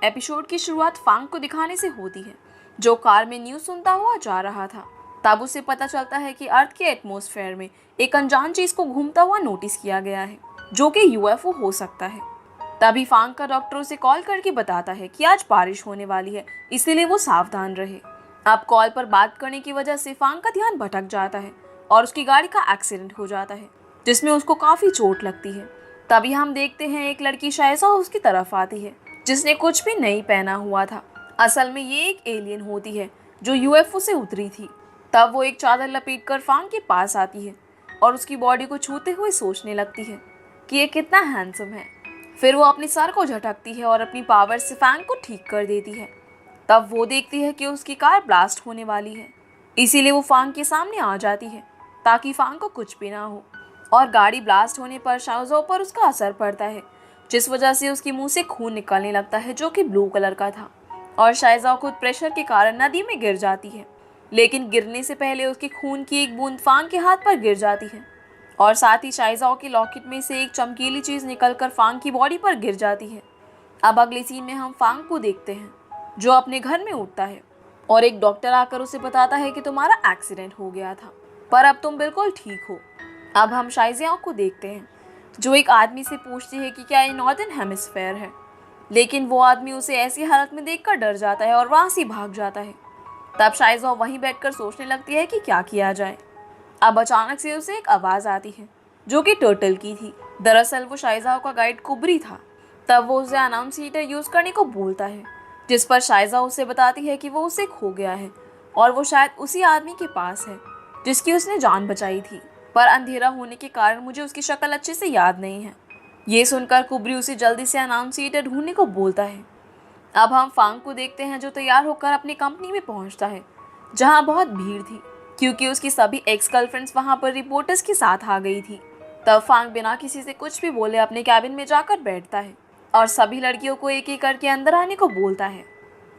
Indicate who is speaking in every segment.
Speaker 1: Episode की शुरुआत फांग को दिखाने से होती है, जो कार में न्यूज़ सुनता हुआ जा रहा था। तब उसे पता चलता है कि अर्थ के एटमॉस्फेयर में एक अनजान चीज को घूमता हुआ नोटिस किया गया है, जो कि यूएफओ हो सकता है। तभी फांग का डॉक्टर उसे कॉल करके बताता है कि आज बारिश होने वाली है, इसीलिए वो सावधान रहे। अब कॉल पर बात करने की वजह से फांग का ध्यान भटक जाता है और उसकी गाड़ी का एक्सीडेंट हो जाता है, जिसमें उसको काफी चोट लगती है। तभी हम देखते हैं एक लड़की शायसा उसकी तरफ आती है, जिसने कुछ भी नहीं पहना हुआ था। असल में ये एक एलियन होती है जो यूएफओ से उतरी थी। तब वो एक चादर लपेटकर फांग के पास आती है और उसकी बॉडी को छूते हुए सोचने लगती है कि ये कितना हैंडसम है। फिर वो अपनी सर को झटकती है और अपनी पावर से फांग को ठीक कर देती है। तब वो देखती है कि उसकी कार ब्लास्ट होने वाली है, इसीलिए वो फांग के सामने आ जाती है ताकि फांग को कुछ भी ना हो। और गाड़ी ब्लास्ट होने पर शाओजो पर उसका असर पड़ता है, जिस वजह से उसके मुंह से खून निकलने लगता है, जो कि ब्लू कलर का था। और शाइज़ाओ खुद प्रेशर के कारण नदी में गिर जाती है, लेकिन गिरने से पहले उसके खून की एक बूंद फांग के हाथ पर गिर जाती है। और साथ ही शाइज़ाओ के लॉकेट में से एक चमकीली चीज़ निकलकर फांग की बॉडी पर गिर जाती है। अब अगले सीन में हम फांग को देखते हैं, जो अपने घर में उठता है और एक डॉक्टर आकर उसे बताता है कि तुम्हारा एक्सीडेंट हो गया था, पर अब तुम बिल्कुल ठीक हो। अब हम शाइज़ाओ को देखते हैं, जो एक आदमी से पूछती है कि क्या ये नॉर्दर्न हेमिस्फेयर है, लेकिन वो आदमी उसे ऐसी हालत में देखकर डर जाता है और वहाँ से भाग जाता है। तब शाइज़ाओ वहीं बैठकर सोचने लगती है कि क्या किया जाए। अब अचानक से उसे एक आवाज़ आती है, जो कि टर्टल की थी। दरअसल वो शाइज़ाओ का गाइड कुबरी था। तब वो उसे अनाउंसिएटर यूज़ करने को बोलता है, जिस पर शाइज़ाओ उसे बताती है कि वो उसे खो गया है और वो शायद उसी आदमी के पास है जिसकी उसने जान बचाई थी, पर अंधेरा होने के कारण मुझे उसकी शक्ल अच्छे से याद नहीं है। ये सुनकर कुबरी उसे जल्दी से अनाउंसिएटर ढूंढने को बोलता है। अब हम फांग को देखते हैं, जो तैयार होकर अपनी कंपनी में पहुंचता है, जहां बहुत भीड़ थी क्योंकि उसकी सभी एक्स गर्लफ्रेंड्स वहां पर रिपोर्टर्स के साथ आ गई थी। तब फांग बिना किसी से कुछ भी बोले अपने कैबिन में जाकर बैठता है और सभी लड़कियों को एक एक करके अंदर आने को बोलता है।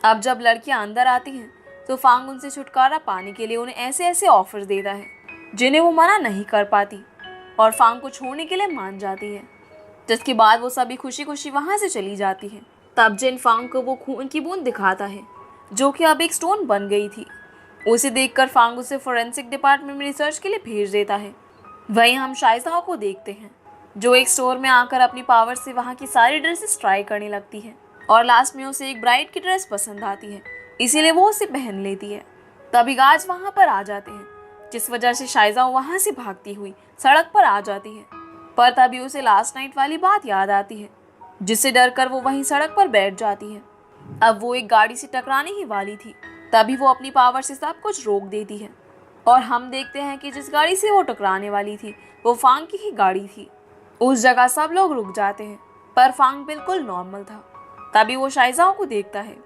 Speaker 1: अब जब लड़कियां अंदर आती हैं तो फांग उनसे छुटकारा पाने के लिए उन्हें ऐसे ऐसे ऑफर्स देता है जिन्हें वो मना नहीं कर पाती, और फांग को छोड़ने के लिए मान जाती है, जिसके बाद वो सभी खुशी खुशी वहाँ से चली जाती है। तब जिन फांग को वो खून की बूंद दिखाता है, जो कि अब एक स्टोन बन गई थी, उसे देखकर फांग उसे फोरेंसिक डिपार्टमेंट में रिसर्च के लिए भेज देता है। वहीं हम शाइज़ाओ को देखते हैं, जो एक स्टोर में आकर अपनी पावर से वहाँ की सारी ड्रेसेस ट्राई करने लगती है और लास्ट में उसे एक ब्राइड की ड्रेस पसंद आती है, इसीलिए वो उसे पहन लेती है। तभी गार्ड्स वहाँ पर आ जाते हैं, जिस वजह से शाइज़ाओ वहाँ से भागती हुई सड़क पर आ जाती है। पर तभी उसे लास्ट नाइट वाली बात याद आती है, जिससे डरकर वो वहीं सड़क पर बैठ जाती है। अब वो एक गाड़ी से टकराने ही वाली थी, तभी वो अपनी पावर से सब कुछ रोक देती है और हम देखते हैं कि जिस गाड़ी से वो टकराने वाली थी वो फांग की ही गाड़ी थी। उस जगह सब लोग रुक जाते हैं, पर फांग बिल्कुल नॉर्मल था। तभी वो शाइज़ाओ को देखता है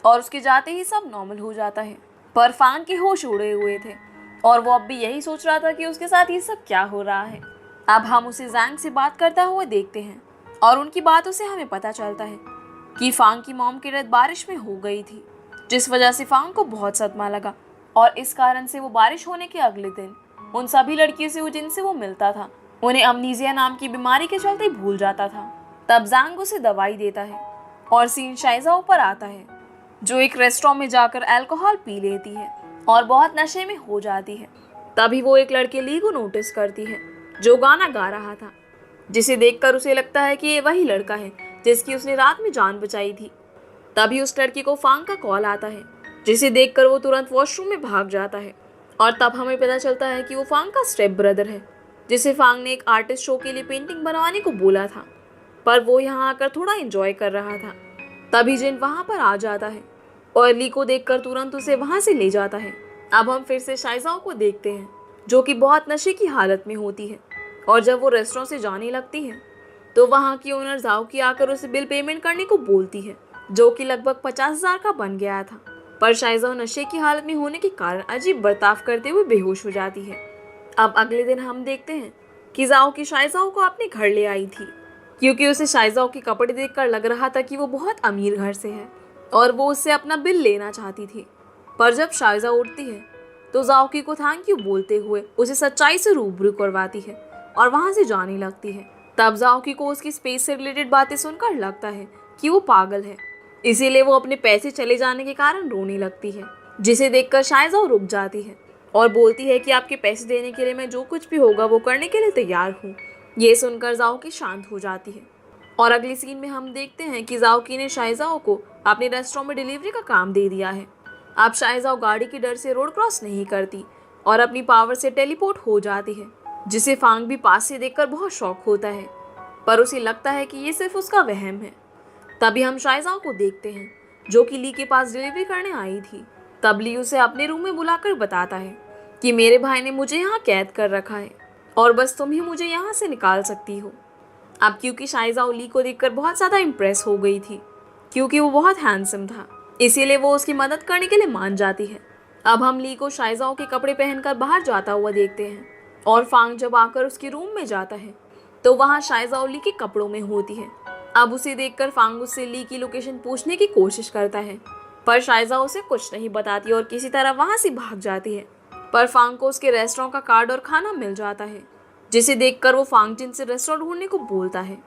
Speaker 1: और उसके जाते ही सब नॉर्मल हो जाता है, पर फांग के होश उड़े हुए थे और वो अब भी यही सोच रहा था कि उसके साथ ये सब क्या हो रहा है। अब हम उसे जैंग से बात करता हुआ देखते हैं और उनकी बातों से हमें पता चलता है कि फांग की मॉम की डेथ बारिश में हो गई थी, जिस वजह से फांग को बहुत सदमा लगा और इस कारण से वो बारिश होने के अगले दिन उन सभी लड़कियों से जिनसे वो मिलता था उन्हें अमनीजिया नाम की बीमारी के चलते भूल जाता था। तब जैंग उसे दवाई देता है और सीन शाइज़ाओ पर आता है, जो एक रेस्टोरेंट में जाकर अल्कोहल पी लेती है और बहुत नशे में हो जाती है। तभी वो एक लड़के ली को नोटिस करती है, जो गाना गा रहा था, जिसे देखकर उसे लगता है कि ये वही लड़का है जिसकी उसने रात में जान बचाई थी। तभी उस लड़की को फांग का कॉल आता है, जिसे देखकर वो तुरंत वॉशरूम में भाग जाता है और तब हमें पता चलता है कि वो फांग का स्टेप ब्रदर है, जिसे फांग ने एक आर्टिस्ट शो के लिए पेंटिंग बनवाने को बोला था, पर वो यहाँ आकर थोड़ा एंजॉय कर रहा था। तभी जिन वहाँ पर आ जाता है और ली को देखकर तुरंत उसे वहाँ से ले जाता है। अब हम फिर से शाइज़ाओ को देखते हैं, जो कि बहुत नशे की हालत में होती है और जब वो रेस्टोरेंट से जाने लगती है तो वहाँ की ओनर जाओ की आकर उसे बिल पेमेंट करने को बोलती है, जो कि लगभग 50,000 का बन गया था। पर शाइज़ाओ नशे की हालत में होने के कारण अजीब बर्ताव करते हुए बेहोश हो जाती है। अब अगले दिन हम देखते हैं कि जाओ की शाइज़ाओ को अपने घर ले आई थी, क्योंकि उसे शाइज़ाओ के कपड़े देखकर लग रहा था कि वो बहुत अमीर घर से है और वो उससे अपना बिल लेना चाहती थी। पर जब शाइज़ाओ उठती है तो जाओकी को थैंक यू बोलते हुए उसे सच्चाई से रूबरू करवाती है और वहाँ से जाने लगती है। तब जाओकी को उसकी स्पेस से रिलेटेड बातें सुनकर लगता है कि वो पागल है इसीलिए वो अपने पैसे चले जाने के कारण रोने लगती है, जिसे देखकर शायजाओ रुक जाती है और बोलती है कि आपके पैसे देने के लिए मैं जो कुछ भी होगा वो करने के लिए तैयार हूँ। ये सुनकर जाओकी शांत हो जाती है और अगली सीन में हम देखते हैं कि जाओकी ने शायजाओ को अपने रेस्टोरेंट में डिलीवरी का काम दे दिया है। अब शायजाओ गाड़ी के डर से रोड क्रॉस नहीं करती और अपनी पावर से टेलीपोर्ट हो जाती है, जिसे फांग भी पास से देखकर बहुत शॉक होता है, पर उसे लगता है कि ये सिर्फ उसका वहम है। तभी हम शायजाओ को देखते हैं जो कि ली के पास डिलीवरी करने आई थी। तब ली उसे अपने रूम में बुलाकर बताता है कि मेरे भाई ने मुझे यहाँ कैद कर रखा है और बस तुम ही मुझे यहाँ से निकाल सकती हो। अब क्योंकि शायजाओ ली को देखकर बहुत ज़्यादा इम्प्रेस हो गई थी, क्योंकि वो बहुत हैंडसम था, इसीलिए वो उसकी मदद करने के लिए मान जाती है। अब हम ली को शायजाओ के कपड़े पहनकर बाहर जाता हुआ देखते हैं और फांग जब आकर उसके रूम में जाता है तो वहाँ शायजाओ ली के कपड़ों में होती है। अब उसे देखकर फांग उससे ली की लोकेशन पूछने की कोशिश करता है, पर शायजाओ उसे कुछ नहीं बताती और किसी तरह वहाँ से भाग जाती है। पर फांग को उसके रेस्टोरेंट का कार्ड और खाना मिल जाता है, जिसे देखकर वो फांग जिन से रेस्टोरेंट ढूंढने को बोलता है।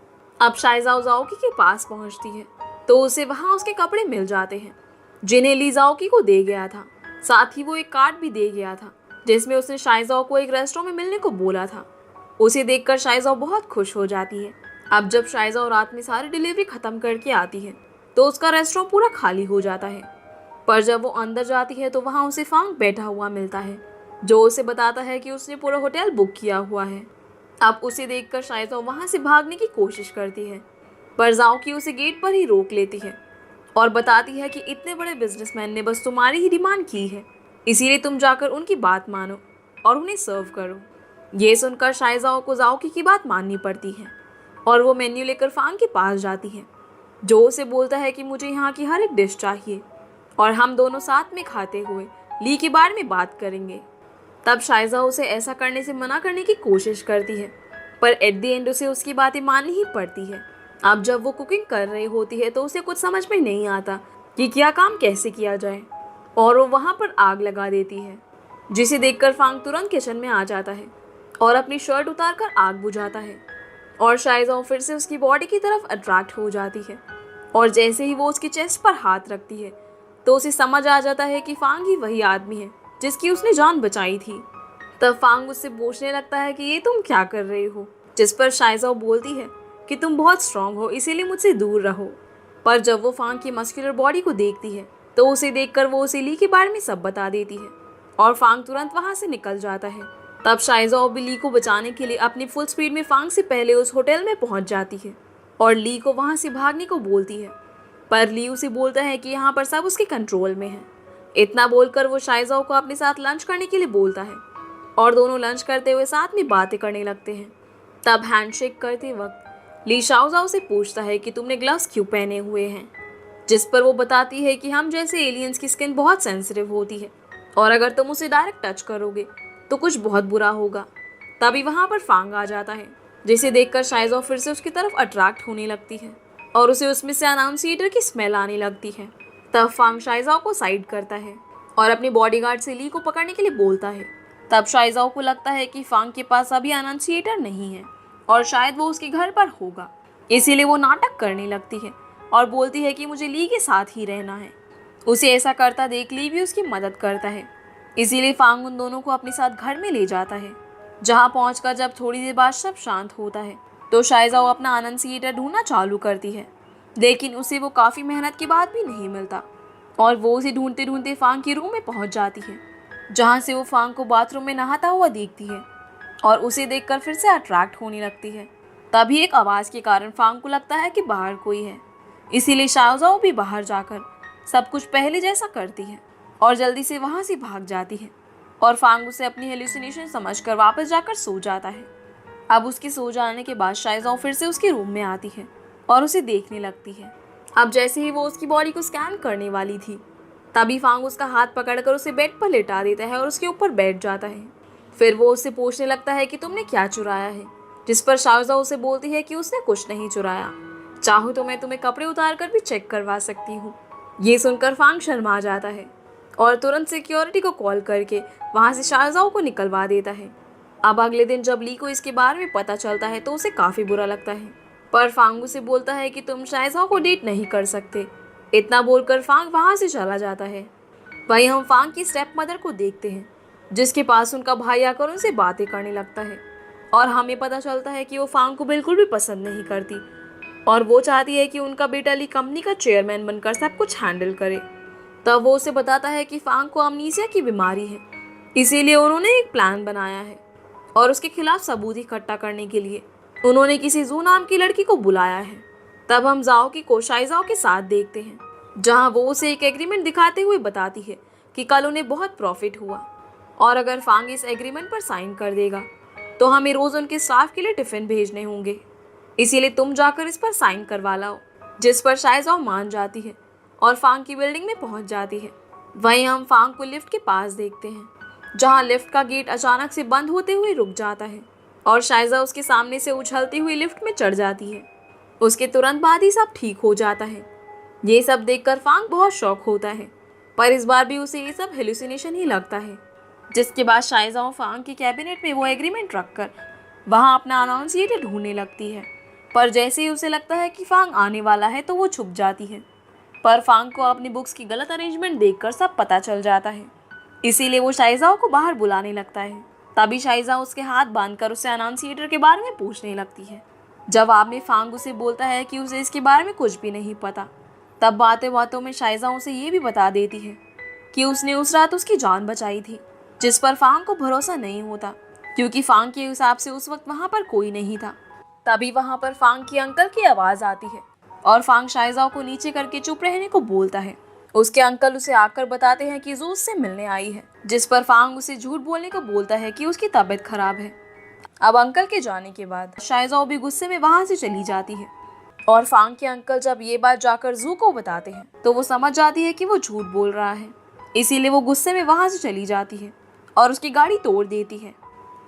Speaker 1: अब शायजाओ जाओकी के पास पहुंचती है तो उसे वहाँ उसके कपड़े मिल जाते हैं, जिन्हें ली जाओकी को दे गया था। साथ ही वो एक कार्ड भी दे गया था जिसमें उसने शायजाओ को एक रेस्टोरेंट में मिलने को बोला था। उसे देखकर शायजाओ बहुत खुश हो जाती है। अब जब शायजाओ रात में सारी डिलीवरी खत्म करके आती है तो उसका रेस्टोरेंट पूरा खाली हो जाता है, पर जब वो अंदर जाती है तो वहाँ उसे फांग बैठा हुआ मिलता है, जो उसे बताता है कि उसने पूरा होटल बुक किया हुआ है। अब उसे देखकर शायजाओ वहाँ से भागने की कोशिश करती है, पर जाओकी उसे गेट पर ही रोक लेती है और बताती है कि इतने बड़े बिजनेसमैन ने बस तुम्हारी ही डिमांड की है, इसीलिए तुम जाकर उनकी बात मानो और उन्हें सर्व करो। ये सुनकर शायजाओ को जाओकी की बात माननी पड़ती है और वो मेन्यू लेकर फांग के पास जाती है, जो उसे बोलता है कि मुझे यहाँ की हर एक डिश चाहिए और हम दोनों साथ में खाते हुए ली के बारे में बात करेंगे। तब शायजाओ उसे ऐसा करने से मना करने की कोशिश करती है, पर एट द एंड उसे उसकी बातें माननी ही पड़ती है। अब जब वो कुकिंग कर रही होती है तो उसे कुछ समझ में नहीं आता कि क्या काम कैसे किया जाए और वो वहाँ पर आग लगा देती है, जिसे देखकर फांग तुरंत किचन में आ जाता है और अपनी शर्ट उतारकर आग बुझाता है और शायजाओ फिर से उसकी बॉडी की तरफ अट्रैक्ट हो जाती है और जैसे ही वो उसकी चेस्ट पर हाथ रखती है तो उसे समझ आ जाता है कि फांग ही वही आदमी है जिसकी उसने जान बचाई थी। तब फांग उससे पूछने लगता है कि ये तुम क्या कर रही हो, जिस पर शायजाओ बोलती है कि तुम बहुत स्ट्रांग हो इसीलिए मुझसे दूर रहो। पर जब वो फांग की मस्कुलर बॉडी को देखती है तो उसे देखकर वो उसे ली के बारे में सब बता देती है और फांग तुरंत वहाँ से निकल जाता है। तब शायजाओ भी ली को बचाने के लिए अपनी फुल स्पीड में फांग से पहले उस होटल में पहुँच जाती है और ली को वहाँ से भागने को बोलती है, पर ली उसे बोलता है कि यहाँ पर सब उसके कंट्रोल में है। इतना बोलकर वो शायजाओ को अपने साथ लंच करने के लिए बोलता है और दोनों लंच करते हुए साथ में बातें करने लगते हैं। तब हैंडशेक करते वक्त ली शाओजाओ से पूछता है कि तुमने ग्लव्स क्यों पहने हुए हैं, जिस पर वो बताती है कि हम जैसे एलियंस की स्किन बहुत सेंसिटिव होती है और अगर तुम उसे डायरेक्ट टच करोगे तो कुछ बहुत बुरा होगा। तभी वहाँ पर फांग आ जाता है, जिसे देखकर शायजाओ फिर से उसकी तरफ अट्रैक्ट होने लगती है और उसे उसमें से अनाउंसिएटर की स्मेल आने लगती है। तब फांग शायजाओ को साइड करता है और अपने बॉडीगार्ड से ली को पकड़ने के लिए बोलता है। तब शायजाओ को लगता है कि फांग के पास अभी अनाउंसिएटर नहीं है और शायद वो उसके घर पर होगा, इसीलिए वो नाटक करने लगती है और बोलती है कि मुझे ली के साथ ही रहना है। उसे ऐसा करता देख ली भी उसकी मदद करता है, इसीलिए फांग उन दोनों को अपने साथ घर में ले जाता है, जहाँ पहुँचकर जब थोड़ी देर बाद सब शांत होता है तो शायजाओ अपना अनाउंसिएटर ढूंढना चालू करती है, लेकिन उसे वो काफ़ी मेहनत के बाद भी नहीं मिलता और वो उसे ढूंढते ढूंढते फांग के रूम में पहुंच जाती है, जहां से वो फांग को बाथरूम में नहाता हुआ देखती है और उसे देखकर फिर से अट्रैक्ट होने लगती है। तभी एक आवाज़ के कारण फांग को लगता है कि बाहर कोई है, इसीलिए शाओजाओ भी बाहर जाकर सब कुछ पहले जैसा करती है और जल्दी से वहाँ से भाग जाती है और फांग उसे अपनी हेलुसिनेशन समझकर वापस जाकर सो जाता है। अब उसके सो जाने के बाद शायजाओ फिर से उसके रूम में आती है और उसे देखने लगती है। अब जैसे ही वो उसकी बॉडी को स्कैन करने वाली थी तभी फांग उसका हाथ पकड़कर उसे बेड पर लेटा देता है और उसके ऊपर बैठ जाता है। फिर वो उससे पूछने लगता है कि तुमने क्या चुराया है, जिस पर शाओजाओ उसे बोलती है कि उसने कुछ नहीं चुराया, चाहो तो मैं तुम्हें कपड़े उतार कर भी चेक करवा सकती हूँ। ये सुनकर फांग शर्मा जाता है और तुरंत सिक्योरिटी को कॉल करके वहाँ से शाओजाओ को निकलवा देता है। अब अगले दिन जब ली को इसके बारे में पता चलता है तो उसे काफ़ी बुरा लगता है, पर फांग उसे बोलता है कि तुम शाओजाओ को डेट नहीं कर सकते इतना बोलकर फांग वहाँ से चला जाता है। वहीं हम फांग की स्टेप मदर को देखते हैं, जिसके पास उनका भाई आकर उनसे बातें करने लगता है और हमें पता चलता है कि वो फांग को बिल्कुल भी पसंद नहीं करती और वो चाहती है कि उनका बेटा ली कंपनी का चेयरमैन बनकर सब कुछ हैंडल करे। तब वो उसे बताता है कि फांग को अमनीसिया की बीमारी है, इसीलिए उन्होंने एक प्लान बनाया है और उसके खिलाफ सबूत इकट्ठा करने के लिए उन्होंने किसी जू नाम की लड़की को बुलाया है। तब हम जाओ की को शाइजाओ के साथ देखते हैं, जहाँ वो उसे एक एग्रीमेंट दिखाते हुए बताती है कि कल उन्हें बहुत प्रॉफिट हुआ और अगर फांग इस एग्रीमेंट पर साइन कर देगा तो हमें रोज उनके स्टाफ के लिए टिफिन भेजने होंगे, इसीलिए तुम जाकर इस पर साइन करवा लाओ। जिस पर शाइजाओ मान जाती है और फांग की बिल्डिंग में पहुंच जाती है। वहीं हम फांग को लिफ्ट के पास देखते हैं, जहां लिफ्ट का गेट अचानक से बंद होते हुए रुक जाता है और शाइजाओ उसके सामने से उछलती हुई लिफ्ट में चढ़ जाती है। उसके तुरंत बाद ही सब ठीक हो जाता है। ये सब देखकर फांग बहुत शॉक होता है, पर इस बार भी उसे ये सब हेलुसिनेशन ही लगता है। जिसके बाद शाइजाओ फांग के कैबिनेट में वो एग्रीमेंट रखकर वहाँ अपना अनाउंसिएटर ढूंढने लगती है, पर जैसे ही उसे लगता है कि फांग आने वाला है तो वो छुप जाती है। पर फांग को अपनी बुक्स की गलत अरेंजमेंट देखकर सब पता चल जाता है, इसीलिए वो शाइजाओ को बाहर बुलाने लगता है। तभी शाइजाओ उसके हाथ बांधकर उसे अनाउंसिएटर के बारे में पूछने लगती है। जवाब में फांग उसे बोलता है कि उसे इसके बारे में कुछ भी नहीं पता। तब बातें बातों में शाइजाओ उसे ये भी बता देती है कि उसने उस रात उसकी जान बचाई थी, जिस पर फांग को भरोसा नहीं होता क्योंकि फांग के हिसाब से उस वक्त वहाँ पर कोई नहीं था। तभी वहाँ पर फांग की अंकल की आवाज़ आती है और फांग शाइजाओ को नीचे करके चुप रहने को बोलता है। उसके अंकल उसे आकर बताते हैं कि जू उससे मिलने आई है, जिस पर फांग उसे झूठ बोलने को बोलता है कि उसकी तबीयत खराब है। अब अंकल के जाने के बाद शाइजाओ भी गुस्से में वहाँ से चली जाती है और फांग के अंकल जब ये बात जाकर जू को बताते हैं तो वो समझ जाती है कि वो झूठ बोल रहा है, इसीलिए वो गुस्से में वहाँ से चली जाती है और उसकी गाड़ी तोड़ देती है।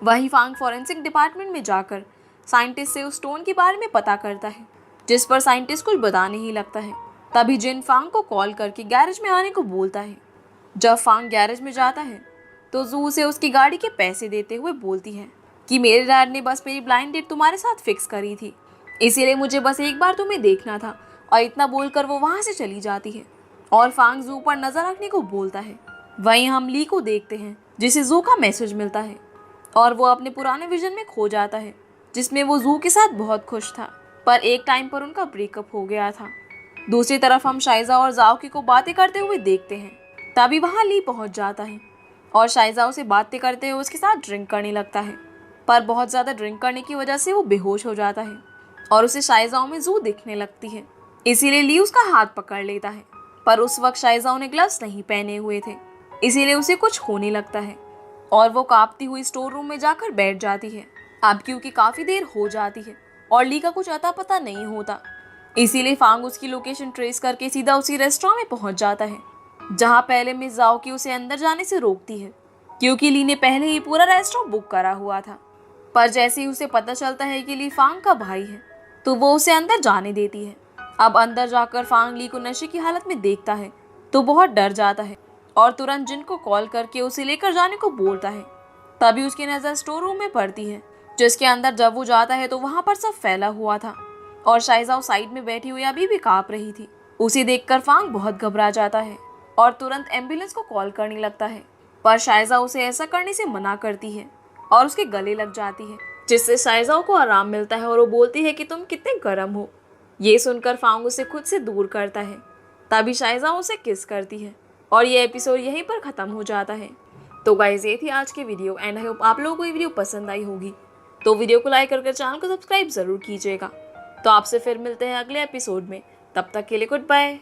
Speaker 1: वहीं फांग फॉरेंसिक डिपार्टमेंट में जाकर साइंटिस्ट से उस स्टोन के बारे में पता करता है, जिस पर साइंटिस्ट कुछ बताने ही लगता है। तभी जिन फांग को कॉल करके गैरेज में आने को बोलता है। जब फांग गैरेज में जाता है तो जू उसे उसकी गाड़ी के पैसे देते हुए बोलती है कि मेरे डैड ने बस मेरी ब्लाइंड डेट तुम्हारे साथ फिक्स करी थी, इसीलिए मुझे बस एक बार तुम्हें देखना था। और इतना बोलकर वो वहाँ से चली जाती है और फांग जू पर नजर रखने को बोलता है। वहीं हम ली को देखते हैं, जिसे जू का मैसेज मिलता है और वो अपने पुराने विजन में खो जाता है, जिसमें वो जू के साथ बहुत खुश था, पर एक टाइम पर उनका ब्रेकअप हो गया था। दूसरी तरफ हम शाइजा और जाओकी को बातें करते हुए देखते हैं। तभी वहाँ ली पहुँच जाता है और शाइजा उसे बातें करते हुए उसके साथ ड्रिंक करने लगता है, पर बहुत ज़्यादा ड्रिंक करने की वजह से वो बेहोश हो जाता है और उसे शाइजाओ में जू दिखने लगती है, इसीलिए ली उसका हाथ पकड़ लेता है। पर उस वक्त शाइजाओ ने ग्लव्स नहीं पहने हुए थे, इसीलिए उसे कुछ होने लगता है और वो कांपती हुई स्टोर रूम में जाकर बैठ जाती है। अब क्योंकि काफ़ी देर हो जाती है और ली का कुछ अता पता नहीं होता, इसीलिए फांग उसकी लोकेशन ट्रेस करके सीधा उसी रेस्टोरेंट में पहुंच जाता है, जहां पहले मिस जाओकी उसे अंदर जाने से रोकती है क्योंकि ली ने पहले ही पूरा रेस्टोरेंट बुक करा हुआ था। पर जैसे ही उसे पता चलता है कि ली फांग का भाई है तो वो उसे अंदर जाने देती है। अब अंदर जाकर फांग ली को नशे की हालत में देखता है तो बहुत डर जाता है और तुरंत जिन को कॉल करके उसे लेकर जाने को बोलता है। तभी उसकी नज़र स्टोर रूम में पड़ती है, जिसके अंदर जब वो जाता है तो वहाँ पर सब फैला हुआ था और शाइजाओ साइड में बैठी हुई अभी भी काँप रही थी। उसे देखकर फांग बहुत घबरा जाता है और तुरंत एम्बुलेंस को कॉल करने लगता है, पर शाइजाओ उसे ऐसा करने से मना करती है और उसके गले लग जाती है, जिससे शाइजाओ को आराम मिलता है और वो बोलती है कि तुम कितने गर्म हो। ये सुनकर फांग उसे खुद से दूर करता है। तभी शाइजाओ उसे किस करती है और ये एपिसोड यहीं पर ख़त्म हो जाता है। तो गाइस, ये थी आज की वीडियो एंड आई होप आप लोगों को ये वीडियो पसंद आई होगी। तो वीडियो को लाइक करके चैनल को सब्सक्राइब ज़रूर कीजिएगा। तो आपसे फिर मिलते हैं अगले एपिसोड में, तब तक के लिए गुड बाय।